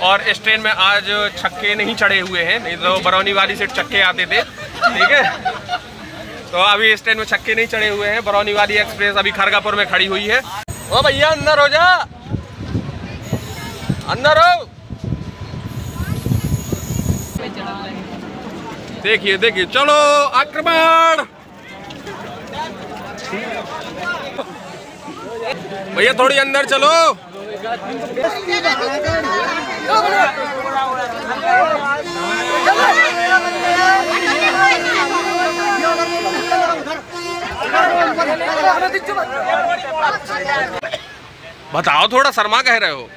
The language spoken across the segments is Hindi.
और इस ट्रेन में आज छक्के नहीं चढ़े हुए हैं, नहीं तो बरौनी वाली से छक्के आते थे। ठीक है, तो अभी इस ट्रेन में छक्के नहीं चढ़े हुए हैं। बरौनी वाली एक्सप्रेस अभी खड़गापुर में खड़ी हुई है। ओ भैया अंदर हो जा, अंदर हो। देखिए देखिए, चलो आक्रमण। भैया थोड़ी अंदर चलो। बताओ, थोड़ा शर्मा कह रहे हो।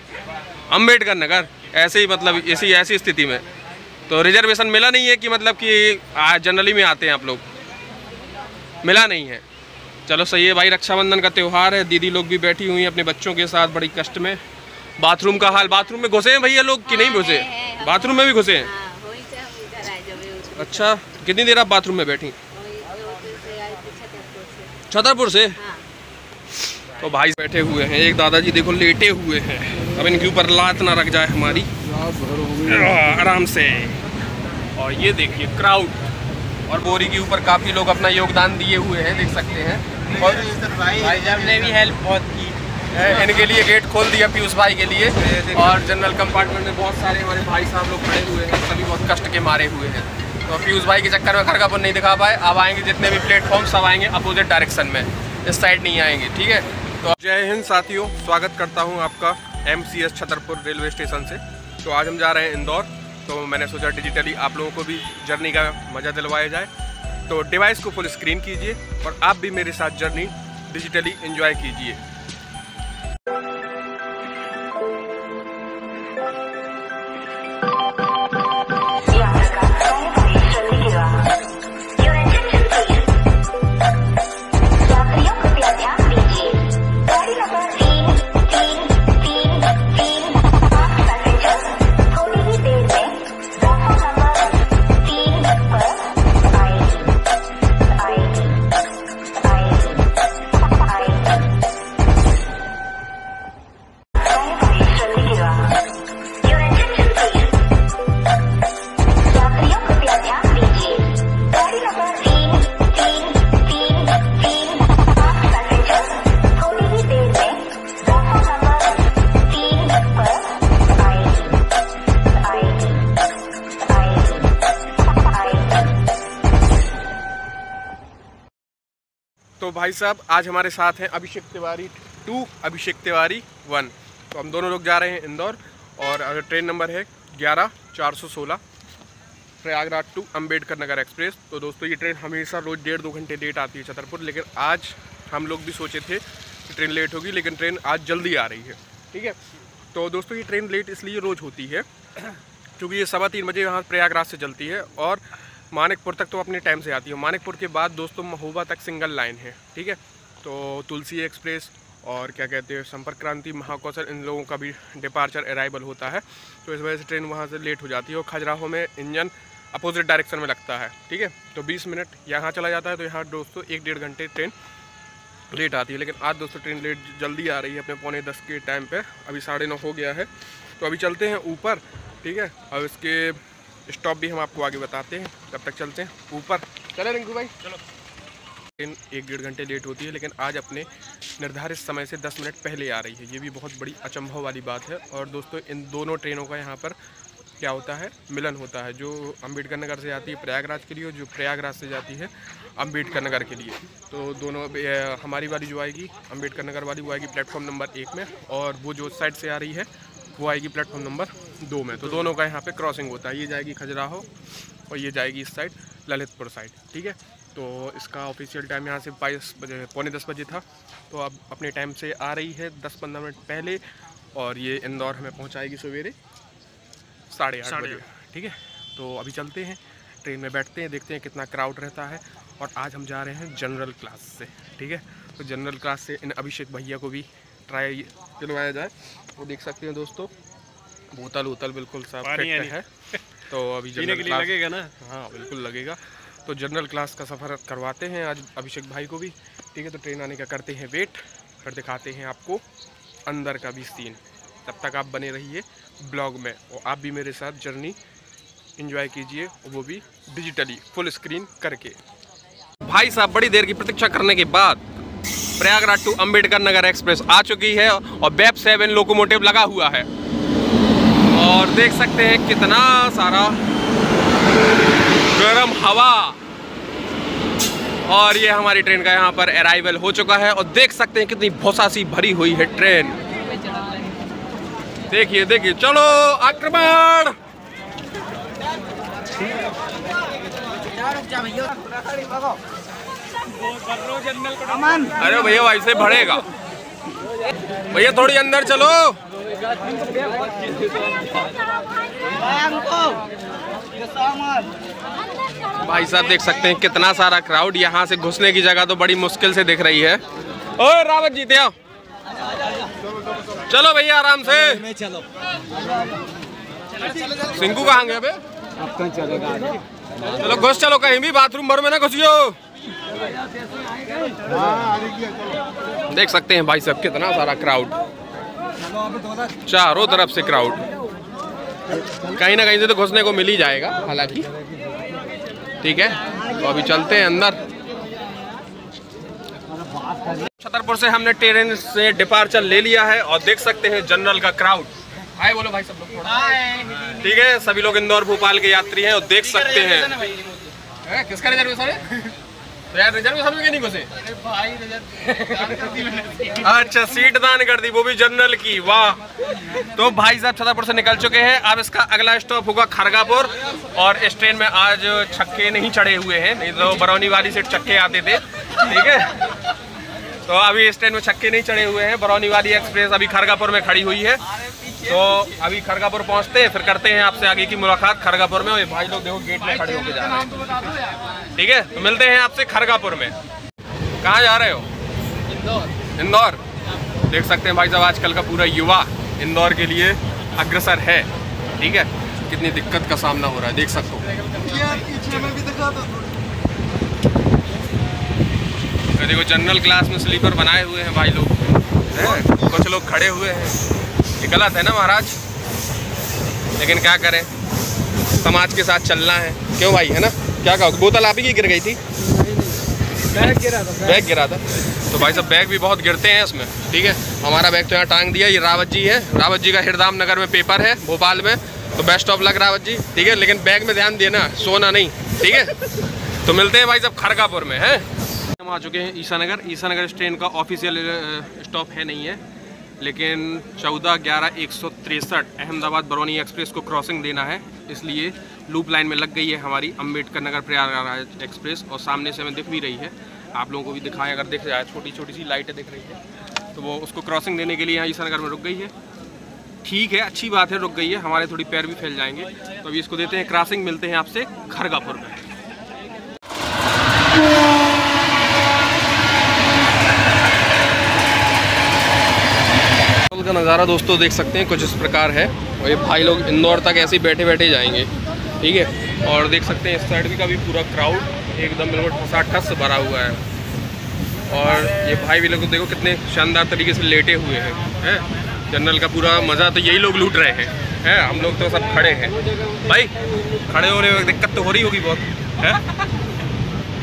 अम्बेडकर नगर ऐसे ही, मतलब ऐसी स्थिति में तो रिजर्वेशन मिला नहीं है कि मतलब कि जनरली में आते हैं आप लोग, मिला नहीं है। चलो सही है भाई, रक्षाबंधन का त्यौहार है। दीदी लोग भी बैठी हुई हैं अपने बच्चों के साथ बड़ी कष्ट में। बाथरूम का हाल, बाथरूम में घुसे हैं भैया लोग कि नहीं घुसे? बाथरूम में भी घुसे हैं। अच्छा, कितनी देर आप बाथरूम में बैठी? छतरपुर से। तो भाई बैठे हुए हैं, एक दादाजी देखो लेटे हुए हैं। अब इनके ऊपर लात ना रख जाए हमारी, आराम से। और ये देखिए क्राउड, और बोरी के ऊपर काफ़ी लोग अपना योगदान दिए हुए हैं, देख सकते हैं। और भाई साहब ने भी हेल्प बहुत की, इनके लिए गेट खोल दिया पीयूष भाई के लिए। और जनरल कंपार्टमेंट में बहुत सारे हमारे भाई साहब लोग खड़े हुए हैं, सभी बहुत कष्ट के मारे हुए हैं। तो पीयूष भाई के चक्कर में खड़गापुर नहीं दिखा पाए। अब आएंगे जितने भी प्लेटफॉर्म सब आएंगे अपोजिट डायरेक्शन में, इस साइड नहीं आएंगे। ठीक है, तो जय हिंद साथियों, स्वागत करता हूँ आपका MCS छतरपुर रेलवे स्टेशन से। तो आज हम जा रहे हैं इंदौर। तो मैंने सोचा डिजिटली आप लोगों को भी जर्नी का मज़ा दिलवाया जाए। तो डिवाइस को फुल स्क्रीन कीजिए और आप भी मेरे साथ जर्नी डिजिटली एंजॉय कीजिए। तो भाई साहब आज हमारे साथ हैं अभिषेक तिवारी 2, अभिषेक तिवारी 1। तो हम दोनों लोग जा रहे हैं इंदौर, और ट्रेन नंबर है 11416 प्रयागराज टू अम्बेडकर नगर एक्सप्रेस। तो दोस्तों ये ट्रेन हमेशा रोज़ 1.5-2 घंटे लेट आती है छतरपुर, लेकिन आज हम लोग भी सोचे थे कि ट्रेन लेट होगी, लेकिन ट्रेन आज जल्दी आ रही है। ठीक है, तो दोस्तों ये ट्रेन लेट इसलिए रोज़ होती है क्योंकि ये 3:15 बजे यहाँ प्रयागराज से चलती है और मानिकपुर तक तो अपने टाइम से आती है। मानिकपुर के बाद दोस्तों महोबा तक सिंगल लाइन है। ठीक है, तो तुलसी एक्सप्रेस और क्या कहते हैं संपर्क क्रांति, महाकौशल, इन लोगों का भी डिपार्चर अराइवल होता है। तो इस वजह से ट्रेन वहाँ से लेट हो जाती है। और खजुराहो में इंजन अपोजिट डायरेक्शन में लगता है। ठीक है, तो 20 मिनट यहाँ चला जाता है, तो यहाँ दोस्तों 1-1.5 घंटे ट्रेन लेट आती है। लेकिन आज दोस्तों ट्रेन लेट जल्दी आ रही है अपने 9:45 के टाइम पे। अभी 9:30 हो गया है, तो अभी चलते हैं ऊपर। ठीक है, और इसके स्टॉप भी हम आपको आगे बताते हैं, तब तक चलते हैं ऊपर। चले रिंकू भाई, चलो। ट्रेन 1-1.5 घंटे लेट होती है, लेकिन आज अपने निर्धारित समय से 10 मिनट पहले आ रही है। ये भी बहुत बड़ी अचंभव वाली बात है। और दोस्तों इन दोनों ट्रेनों का यहाँ पर क्या होता है, मिलन होता है। जो अम्बेडकर नगर से आती है प्रयागराज के लिए, और जो प्रयागराज से जाती है अम्बेडकर नगर के लिए। तो दोनों हमारी वाली जो आएगी अम्बेडकर नगर वाली, वो आएगी प्लेटफॉर्म नंबर 1 में, और वो जो साइड से आ रही है वो आएगी प्लेटफॉर्म नंबर 2 में। तो दोनों का यहाँ पे क्रॉसिंग होता है। ये जाएगी खजुराहो और ये जाएगी इस साइड ललितपुर साइड। ठीक है, तो इसका ऑफिशियल टाइम यहाँ से 22 बजे, 9:45 बजे था। तो अब अपने टाइम से आ रही है 10-15 मिनट पहले, और ये इंदौर हमें पहुँचाएगी सवेरे 8:30 बजे। ठीक है, तो अभी चलते हैं, ट्रेन में बैठते हैं, देखते हैं कितना क्राउड रहता है। और आज हम जा रहे हैं जनरल क्लास से। ठीक है, तो जनरल क्लास से इन अभिषेक भैया को भी ट्राई दिलवाया जाए। वो देख सकते हैं दोस्तों, बोतल वोतल बिल्कुल सब फिट है। तो अभी जनरल क्लास लगेगा ना? हाँ बिल्कुल लगेगा। तो जनरल क्लास का सफ़र करवाते हैं आज अभिषेक भाई को भी। ठीक है, तो ट्रेन आने का करते हैं वेट, फिर दिखाते हैं आपको अंदर का भी सीन। तब तक आप बने रहिए ब्लॉग में और आप भी मेरे साथ जर्नी एंजॉय कीजिए, और वो भी डिजिटली फुल स्क्रीन करके। भाई साहब बड़ी देर की प्रतीक्षा करने के बाद प्रयागराज टू अंबेडकर नगर एक्सप्रेस आ चुकी है और BEP 7 लोकोमोटिव लगा हुआ है और देख सकते हैं कितना सारा गर्म हवा। और ये हमारी ट्रेन का यहाँ पर अराइवल हो चुका है और देख सकते हैं कितनी भौसा सी भरी हुई है ट्रेन। देखिए देखिए, चलो आक्रमण। अरे भैया वैसे बढ़ेगा भैया, थोड़ी अंदर चलो। भाई साहब देख सकते हैं कितना सारा क्राउड, यहाँ से घुसने की जगह तो बड़ी मुश्किल से दिख रही है। ओए रावत जी दिया, चलो भैया आराम से। सिंकू कहाँ गए अबे? चलो घुस चलो, कहीं भी बाथरूम भर में ना घुसियो। देख सकते हैं भाई साहब कितना सारा क्राउड, चारों तरफ से क्राउड। कहीं ना कहीं से तो घुसने को मिल ही जाएगा हालांकि। ठीक है, तो अभी चलते हैं अंदर। छतरपुर से हमने ट्रेन से डिपार्चर ले लिया है और देख सकते हैं जनरल का क्राउड। हाय बोलो भाई सब लोग। ठीक है, सभी लोग इंदौर भोपाल के यात्री हैं और देख सकते हैं। किसका रिजर्वेशन है? तो यार रिजर्वेशन में क्यों नहीं घुसे? अच्छा सीट दान कर दी, वो भी जनरल की, वाह। तो भाई साहब छतरपुर से निकल चुके हैं। अब इसका अगला स्टॉप होगा खरगापुर और इस ट्रेन में आज छक्के नहीं चढ़े हुए हैं, नहीं तो बरौनी वाली से छक्के आते थे। ठीक है, तो अभी इस ट्रेन में छक्के नहीं चढ़े हुए हैं। बरौनी वाली एक्सप्रेस अभी खरगापुर में खड़ी हुई है, तो अभी खरगापुर पहुंचते हैं, फिर करते हैं आपसे आगे की मुलाकात खरगापुर में। और भाई लोग देखो गेट में खड़े होके जा रहे हैं। ठीक है, तो मिलते हैं आपसे खरगापुर में। कहाँ जा रहे हो? इंदौर। इंदौर देख सकते हैं भाई साहब आजकल का पूरा युवा इंदौर के लिए अग्रसर है। ठीक है, कितनी दिक्कत का सामना हो रहा है देख सकते हो। तो देखो जनरल क्लास में स्लीपर बनाए हुए हैं भाई लोग, कुछ लोग खड़े हुए हैं। ये गलत है ना महाराज, लेकिन क्या करें, समाज के साथ चलना है। क्यों भाई, है ना? क्या कहो, बोतल आप ही की गिर गई थी? बैग गिरा था। बैग गिरा था। तो भाई साहब बैग भी बहुत गिरते हैं इसमें। ठीक है, हमारा बैग तो यहाँ टांग दिया। ये रावत जी है, रावत जी का हरदाम नगर में पेपर है भोपाल में, तो best of luck Rawat ji. ठीक है, लेकिन बैग में ध्यान देना, सोना नहीं। ठीक है, तो मिलते हैं भाई साहब खरगापुर में। है हम आ चुके हैं ईसानगर। ईसानगर इस ट्रेन का ऑफिशियल स्टॉप है नहीं है, लेकिन 14-11-163 अहमदाबाद बरौनी एक्सप्रेस को क्रॉसिंग देना है, इसलिए लूप लाइन में लग गई है हमारी अंबेडकर नगर प्रयागराज एक्सप्रेस। और सामने से हमें दिख भी रही है, आप लोगों को भी दिखाएं अगर दिख जाए, छोटी छोटी सी लाइटें दिख रही है, तो वो उसको क्रॉसिंग देने के लिए यहाँ ईसानगर में रुक गई है। ठीक है, अच्छी बात है, रुक गई है, हमारे थोड़ी पैर भी फैल जाएंगे। तो अभी इसको देते हैं क्रॉसिंग, मिलते हैं आपसे खरगापुर में। का नज़ारा दोस्तों देख सकते हैं कुछ इस प्रकार है, और ये भाई लोग इंदौर तक ऐसे ही बैठे बैठे जाएंगे। ठीक है, और देख सकते हैं इस साइड भी का भी पूरा क्राउड एकदम बिल्कुल ठसाठस भरा हुआ है। और ये भाई भी लोग देखो कितने शानदार तरीके से लेटे हुए हैं। जनरल का पूरा मज़ा तो यही लोग लूट रहे हैं। हम लोग तो सब खड़े हैं। भाई खड़े होने में दिक्कत तो हो रही होगी बहुत, है?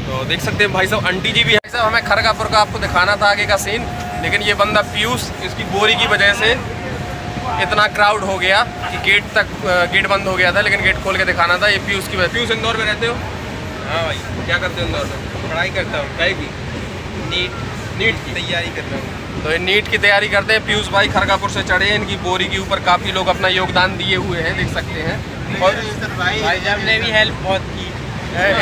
तो देख सकते हैं भाई साहब आंटी जी भी है। साहब हमें खरगापुर का आपको दिखाना था आगे का सीन, लेकिन ये बंदा पीयूष, इसकी बोरी की वजह से इतना क्राउड हो गया कि गेट बंद हो गया था, लेकिन गेट खोल के दिखाना था। ये पीयूष की वजह। पीयूष इंदौर में रहते हो? हाँ भाई। क्या करते हो इंदौर में? पढ़ाई करता हूँ। क्या की? नीट की तैयारी करता हूँ। तो ये नीट की तैयारी करते हैं पीयूष भाई। खरगापुर से चढ़े, इनकी बोरी के ऊपर काफ़ी लोग अपना योगदान दिए हुए हैं, देख सकते हैं। और भाई साहब ने भी हेल्प बहुत की,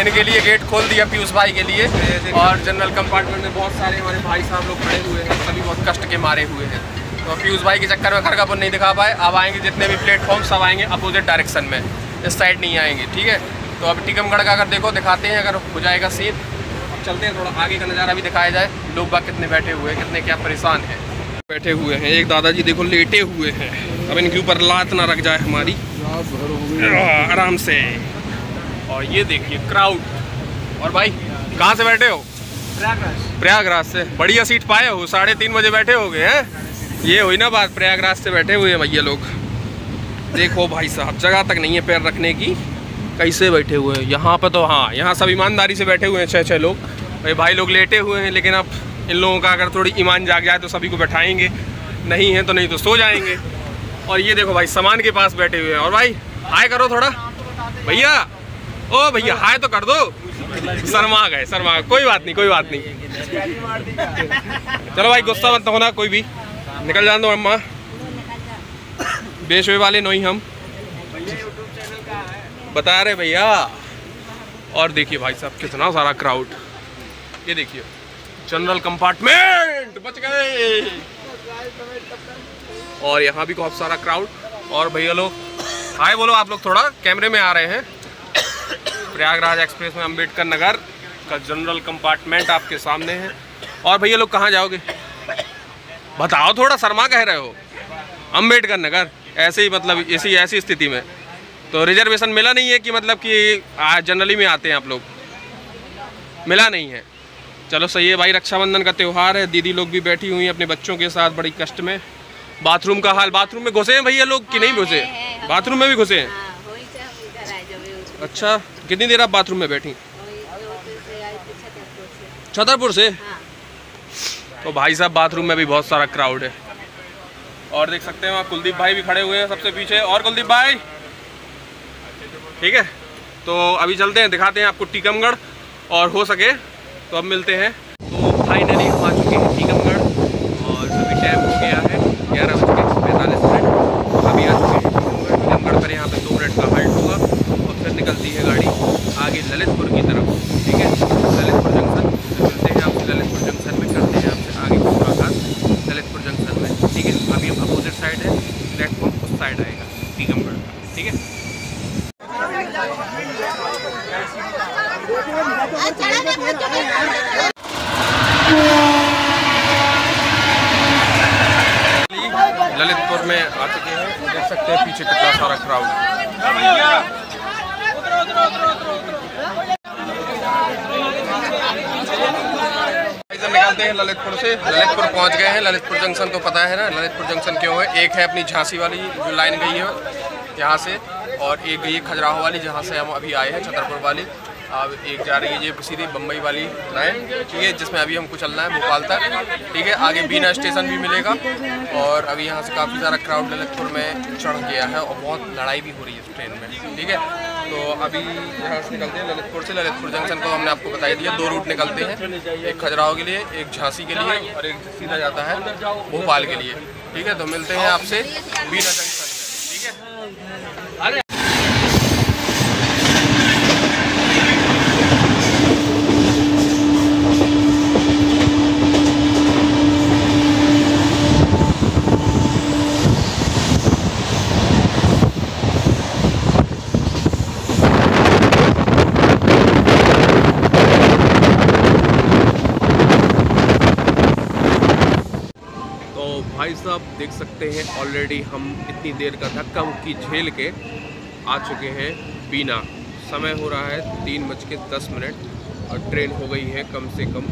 इनके लिए गेट खोल दिया पीयूष भाई के लिए। और जनरल कंपार्टमेंट में बहुत सारे हमारे भाई साहब लोग खड़े हुए हैं, सभी बहुत कष्ट के मारे हुए हैं। तो पीयूष भाई के चक्कर में खरगापुर नहीं दिखा पाए। अब आएंगे जितने भी प्लेटफॉर्म सब आएंगे अपोजिट डायरेक्शन में, इस साइड नहीं आएंगे। ठीक है, तो अब टीकमगढ़ का अगर देखो दिखाते हैं, अगर हो जाएगा सीन। अब चलते हैं, थोड़ा आगे का नज़ारा भी दिखाया जाए। लोग बाग कितने बैठे हुए हैं, कितने क्या परेशान हैं, बैठे हुए हैं। एक दादाजी देखो लेटे हुए हैं, अब इनके ऊपर लात ना रख जाए हमारी, आराम से। और ये देखिए क्राउड। और भाई कहाँ से बैठे हो? प्रयागराज से। बढ़िया सीट पाए हो, 3:30 बजे बैठे हो गए हैं। ये हुई ना बात, प्रयागराज से बैठे हुए हैं भैया लोग। देखो भाई साहब, जगह तक नहीं है पैर रखने की, कैसे बैठे हुए हैं यहाँ पर। तो हाँ, यहाँ सब ईमानदारी से बैठे हुए हैं, 6 लोग। भाई लोग लेटे हुए हैं, लेकिन अब इन लोगों का अगर थोड़ी ईमान जाग जाए तो सभी को बैठाएंगे, नहीं है तो नहीं तो सो जाएंगे। और ये देखो भाई सामान के पास बैठे हुए हैं। और भाई हाय करो थोड़ा भैया, ओ भैया हाय तो कर दो। शर्मा गए, कोई बात नहीं, कोई बात नहीं। चलो भाई गुस्सा मत होना, कोई भी निकल जान दो। अम्मा बेचवे वाले नहीं हम बता रहे भैया। और देखिए भाई साहब कितना सारा क्राउड, ये देखिए जनरल कंपार्टमेंट बच गए। और यहाँ भी बहुत सारा क्राउड। और भैया लोग हाय बोलो आप लोग, थोड़ा कैमरे में आ रहे हैं। प्रयागराज एक्सप्रेस में अम्बेडकर नगर का जनरल कंपार्टमेंट आपके सामने है। और भैया लोग कहाँ जाओगे बताओ, थोड़ा शर्मा कह रहे हो। अम्बेडकर नगर ऐसे ही, मतलब ऐसी स्थिति में तो रिजर्वेशन मिला नहीं है कि मतलब कि जनरली में आते हैं आप लोग, मिला नहीं है। चलो सही है भाई, रक्षाबंधन का त्यौहार है, दीदी लोग भी बैठी हुई हैं अपने बच्चों के साथ बड़ी कष्ट में। बाथरूम का हाल, बाथरूम में घुसे हैं भैया लोग कि नहीं घुसे? बाथरूम में भी घुसे हैं। अच्छा, कितनी देर आप बाथरूम में बैठी? छतरपुर से। तो भाई साहब बाथरूम में भी बहुत सारा क्राउड है। और देख सकते हैं वहाँ कुलदीप भाई भी खड़े हुए हैं सबसे पीछे। और कुलदीप भाई ठीक है, तो अभी चलते हैं, दिखाते हैं आपको टीकमगढ़, और हो सके तो अब मिलते हैं। तो फाइनली हम आ चुके हैं टीकमगढ़ और अभी टाइम हो गया है 11:45। अभी आ चुके हैं टीकमगढ़ पर। यहाँ पे 2 मिनट का हाल्ट होगा और फिर निकलती है गाड़ी आगे ललितपुर की तरफ। ठीक है, ललितपुर जंक्शन मिलते हैं आपसे, ललितपुर जंक्शन में करते हैं आपसे आगे का मुलाकात ललितपुर जंक्शन में। ठीक है, अभी हम अपोजिट साइड है, प्लेटफॉर्म उस साइड आएगा टीकमगढ़ का। ठीक है, ललितपुर में आ चुके हैं, देख सकते हैं पीछे कितना सारा क्राउड। निकलते हैं ललितपुर से, ललितपुर पहुंच गए हैं। ललितपुर जंक्शन तो पता है ना, ललितपुर जंक्शन क्यों है। एक है अपनी झांसी वाली जो लाइन गई है यहाँ से, और एक गई है खजुराहो वाली जहाँ से हम अभी आए हैं, छतरपुर वाली। अब एक जा रही है ये सीधी बम्बई वाली लाइन, ठीक है, जिसमें अभी हमको चलना है भोपाल तक। ठीक है, आगे बीना स्टेशन भी मिलेगा। और अभी यहाँ से काफ़ी सारा क्राउड ललितपुर में चढ़ गया है और बहुत लड़ाई भी हो रही है इस ट्रेन में। ठीक है, तो अभी यहाँ से निकलते हैं ललितपुर से। ललितपुर जंक्शन को हमने आपको बताई दिया, 2 रूट निकलते हैं, एक खजुराहो के लिए, एक झांसी के लिए, और एक सीधा जाता है भोपाल के लिए। ठीक है, तो मिलते हैं आपसे बीना जंक्शन में। ठीक है, भाई साहब देख सकते हैं ऑलरेडी हम इतनी देर का धक्का मुक्की झेल के आ चुके हैं बीना। समय हो रहा है 3:10 और ट्रेन हो गई है कम से कम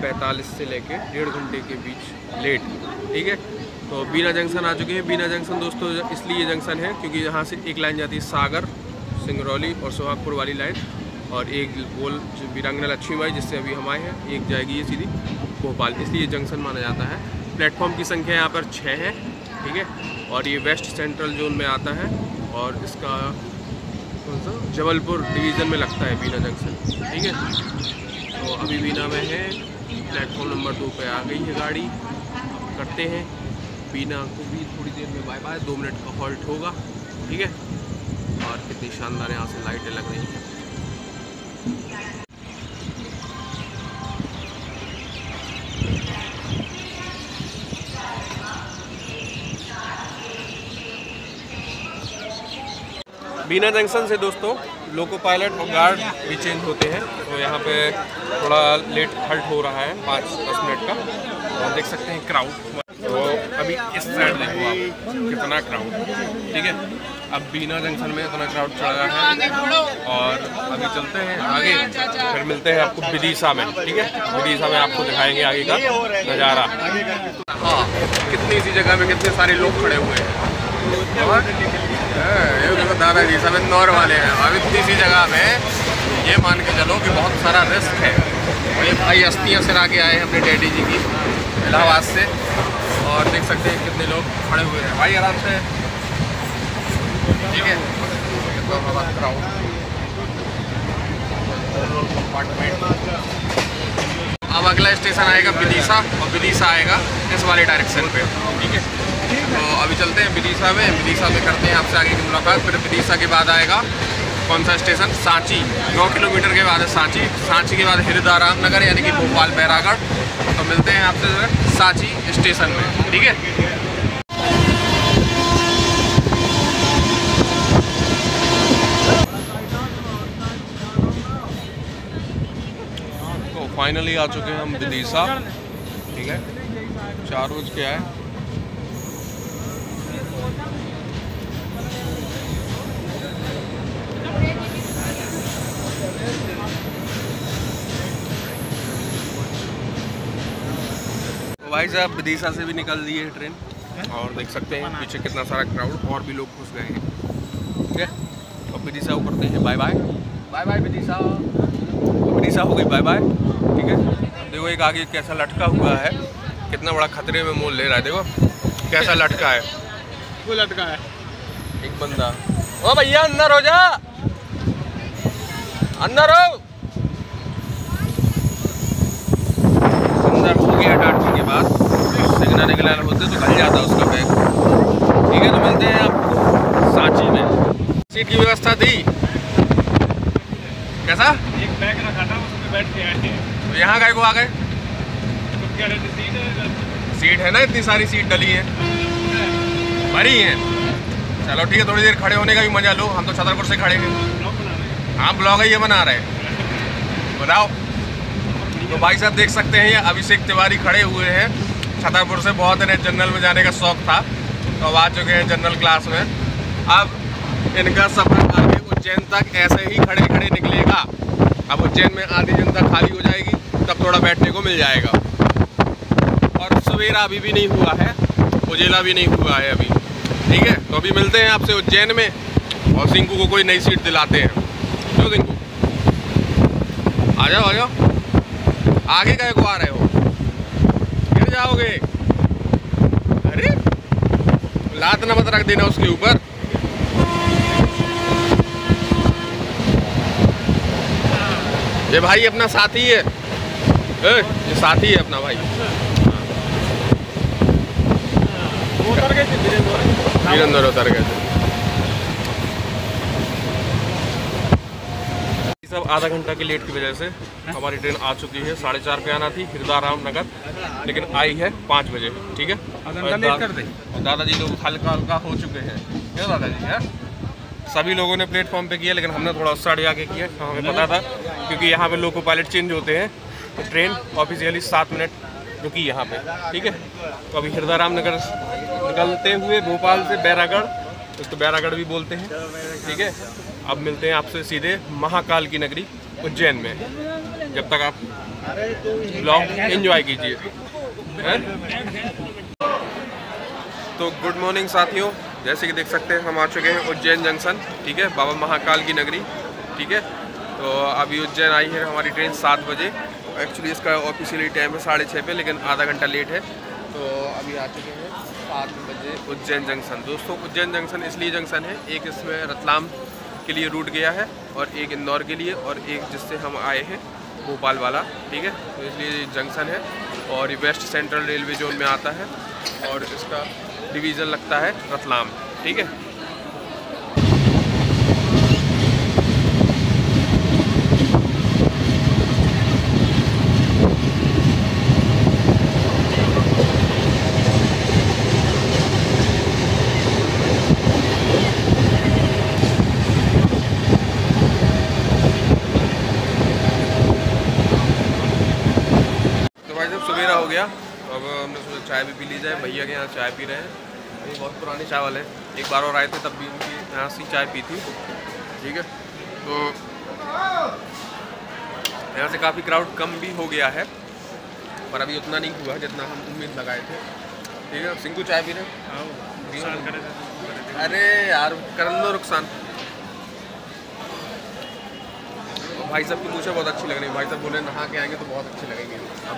45 से लेके 1.5 घंटे के बीच लेट। ठीक है, तो बीना जंक्शन आ चुके हैं। बीना जंक्शन दोस्तों इसलिए जंक्शन है क्योंकि यहाँ से एक लाइन जाती है सागर, सिंगरौली और सुहागपुर वाली लाइन, और एक बोल वीरांगना लक्ष्मीबाई जिससे अभी हम आए हैं, एक जाएगी ये सीधी भोपाल, इसलिए जंक्शन माना जाता है। प्लेटफॉर्म की संख्या यहाँ पर 6 है। ठीक है, और ये वेस्ट सेंट्रल जोन में आता है और इसका कौन सा जबलपुर डिवीज़न में लगता है बीना जंक्शन। ठीक है, तो अभी बीना में है, प्लेटफॉर्म नंबर 2 पे आ गई है गाड़ी। अब करते हैं बीना को भी थोड़ी देर में बाय बाय, 2 मिनट का हॉल्ट होगा। ठीक है, और कितनी शानदार यहाँ से लाइटें लग रही हैं। बीना जंक्शन से दोस्तों लोको पायलट और गार्ड भी चेंज होते हैं, तो यहाँ पे थोड़ा लेट हल्ट हो रहा है 5-10 मिनट का। और देख सकते हैं क्राउड, तो अभी इस साइड देखो आप कितना क्राउड। ठीक है, अब बीना जंक्शन में इतना क्राउड चढ़ा है और अभी चलते हैं आगे, फिर मिलते हैं आपको विदिशा में। ठीक है, विदिशा में आपको दिखाएंगे आगे का नज़ारा। हाँ, कितनी सी जगह में कितने सारे लोग खड़े हुए हैं और ये देखो दादाजी सब इंदौर वाले हैं। अब इतनी सी जगह में ये मान के चलो कि बहुत सारा रिस्क है। और ये भाई अस्थियाँ सिरा के आए हैं अपने डैडी जी की इलाहाबाद से, और देख सकते हैं कितने लोग खड़े हुए हैं भाई आराम से। ठीक है, अब अगला स्टेशन आएगा विदिशा, और विदिशा आएगा इस वाले डायरेक्शन पे। ठीक है, तो अभी चलते हैं विदिशा में। विदिशा में करते हैं आपसे आगे की मुलाकात। फिर विदिशा के बाद आएगा कौन सा स्टेशन, सांची। 9 किलोमीटर के बाद है सांची। सांची के बाद हृदयराम नगर यानी कि भोपाल बैरागढ़। तो मिलते हैं आपसे सांची स्टेशन में। ठीक है, तो फाइनली आ चुके हैं हम विदिशा। ठीक है, 4 बज के आए। भाई साहब विदिशा से भी निकल दी है ट्रेन, और देख सकते हैं पीछे कितना सारा क्राउड, और भी लोग घुस गए हैं। ठीक है, अब विदिशा को करते हैं bye bye. Bye bye Vidisha, Vidisha हो गई बाय बाय। ठीक है, देखो एक आगे कैसा लटका हुआ है, कितना बड़ा खतरे में मोल ले रहा है। देखो कैसा लटका है, वो लटका है एक बंदा। ओ भैया अंदर हो जा, अंदर हो। अंदर हो गया डांटने के बाद, सिग्नल निकला होते तो खल जाता उसका बैग। ठीक है, तो मिलते हैं आपको सांची में। सीट की व्यवस्था थी कैसा, एक बैग रखा था उसमें बैठ के आए। तो यहाँ गए को आ गए, सीट है ना, इतनी सारी सीट डली है, भरी है। चलो ठीक है, थोड़ी देर खड़े होने का भी मजा लो। हम तो छतरपुर से खड़े हैं। हाँ ब्लॉग है ये बना रहे, बताओ। तो भाई साहब देख सकते हैं ये अभिषेक तिवारी खड़े हुए हैं छतरपुर से। बहुत इन्हें जनरल में जाने का शौक था, तो अब आ चुके हैं जनरल क्लास में। अब इनका सफर आगे उज्जैन तक ऐसे ही खड़े खड़े निकलेगा। अब उज्जैन में आधी जनता खाली हो जाएगी, तब थोड़ा बैठने को मिल जाएगा। और सवेरा अभी भी नहीं हुआ है, उजेला भी नहीं हुआ है अभी। ठीक है, तो अभी मिलते हैं आपसे उज्जैन में, और सिंकू को कोई नई सीट दिलाते हैं। क्यों सिंकू, आ जाओ आ जाओ। आगे गए को आ रहे हो, गिर जाओगे। अरे लात ना मत रख देना उसके ऊपर। ये भाई अपना साथी है, ये साथी है अपना भाई। वीरेंद्र उतर गए थे। सब आधा घंटा की लेट की वजह से हमारी ट्रेन आ चुकी है। 4:30 पे आना थी हृदयराम नगर, लेकिन आई है 5 बजे। ठीक है, और दादाजी लोग हल्का हल्का हो चुके हैं। क्या दादाजी है, सभी लोगों ने प्लेटफॉर्म पे किया, लेकिन हमने थोड़ा उस साइड जाके किया। हमें पता था क्योंकि यहाँ पे लोको पायलट चेंज होते हैं, तो ट्रेन ऑफिशियली 7 मिनट रुकी यहाँ पे। ठीक है, तो अभी हृदयराम नगर निकलते हुए भोपाल से बैरागढ़, उसको बैरागढ़ भी बोलते हैं। ठीक है, अब मिलते हैं आपसे सीधे महाकाल की नगरी उज्जैन में। जब तक आप ब्लॉग एंजॉय कीजिए। तो गुड मॉर्निंग साथियों, जैसे कि देख सकते हैं हम आ चुके हैं उज्जैन जंक्शन। ठीक है, बाबा महाकाल की नगरी। ठीक है, तो अभी उज्जैन आई है हमारी ट्रेन 7 बजे। एक्चुअली इसका ऑफिशियली टाइम है 6:30 पे, लेकिन आधा घंटा लेट है। तो अभी आ चुके हैं 7 बजे उज्जैन जंक्शन। दोस्तों उज्जैन जंक्शन इसलिए जंक्शन है, एक इसमें रतलाम के लिए रूट गया है, और एक इंदौर के लिए, और एक जिससे हम आए हैं भोपाल वाला। ठीक है, तो इसलिए जंक्शन है, और ये वेस्ट सेंट्रल रेलवे जोन में आता है, और इसका डिवीज़न लगता है रतलाम। ठीक है, हो गया। अब हमने सोचा चाय भी पी ली जाए। भैया के यहाँ चाय पी रहे हैं, ये बहुत पुराने चाय वाले हैं, एक बार और आए थे तब भी इनकी यहाँ से चाय पी थी। ठीक है, तो यहाँ से काफ़ी क्राउड कम भी हो गया है, पर अभी उतना नहीं हुआ जितना हम उम्मीद लगाए थे। ठीक है, सिंकू चाय पी रहे। अरे यार कर दो नुकसान। भाई साहब की मूछें बहुत अच्छी लग रही है, भाई साहब बोले नहा के आएंगे तो बहुत अच्छी लगेंगी। अब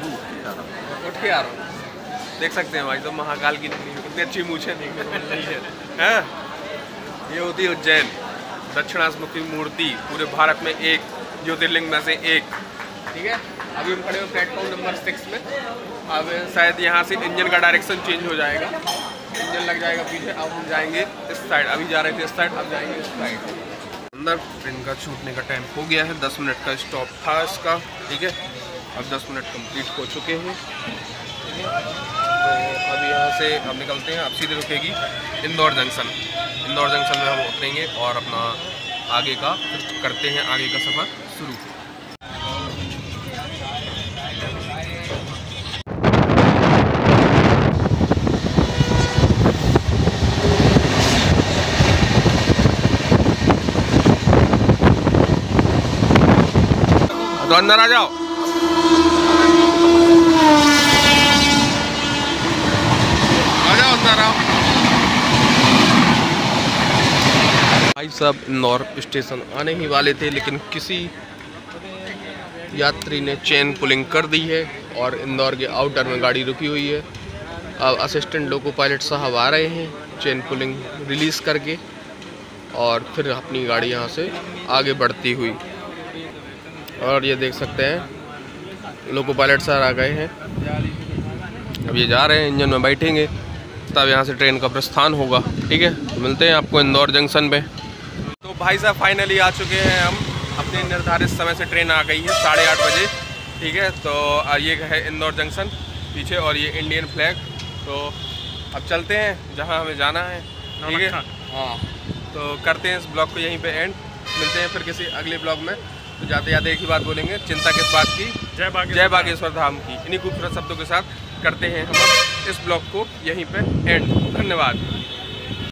उठ के आ रहा हूँ, देख सकते हैं भाई साहब महाकाल की निकली कितनी अच्छी मूछें देखने को मिल रही है। ये होती है उज्जैन दक्षिणास्मुखी मूर्ति, पूरे भारत में एक ज्योतिर्लिंग में से एक। ठीक है, अभी हम खड़े हो प्लेटफॉर्म नंबर 6 में। अब शायद यहाँ से इंजन का डायरेक्शन चेंज हो जाएगा, इंजन लग जाएगा पीछे। अब हम जाएंगे इस साइड, अभी जा रहे थे इस साइड, अब जाएंगे इस साइड। अंदर ट्रेन का छूटने का टाइम हो गया है, 10 मिनट का स्टॉप था इसका। ठीक है, अब 10 मिनट कंप्लीट हो चुके हैं। ठीक है, तो अब यहाँ से हम निकलते हैं। अब सीधे रुकेगी इंदौर जंक्शन। इंदौर जंक्शन में हम उतरेंगे और अपना आगे का फिर करते हैं आगे का सफ़र शुरू। तो अंदर आ जाओ। अंदर आओ भाई साहब। इंदौर स्टेशन आने ही वाले थे, लेकिन किसी यात्री ने चेन पुलिंग कर दी है और इंदौर के आउटर में गाड़ी रुकी हुई है। अब असिस्टेंट लोको पायलट साहब आ रहे हैं चेन पुलिंग रिलीज़ करके, और फिर अपनी गाड़ी यहाँ से आगे बढ़ती हुई। और ये देख सकते हैं लोको पायलट सर आ गए हैं। अब ये जा रहे हैं, इंजन में बैठेंगे, तब यहाँ से ट्रेन का प्रस्थान होगा। ठीक है, तो मिलते हैं आपको इंदौर जंक्शन पे। तो भाई साहब फाइनली आ चुके हैं हम, अपने निर्धारित समय से ट्रेन आ गई है 8:30 बजे। ठीक है, तो ये है इंदौर जंक्शन पीछे, और ये इंडियन फ्लैग। तो अब चलते हैं जहाँ हमें जाना है। ठीक है, हाँ, तो करते हैं इस ब्लॉग को यहीं पे एंड। मिलते हैं फिर किसी अगले ब्लॉग में। तो जाते जाते एक ही बात बोलेंगे, चिंता किस बात की, जय बागेश्वर धाम की। इन्हीं खूबसूरत शब्दों के साथ करते हैं हम अब इस ब्लॉग को यहीं पे एंड। धन्यवाद।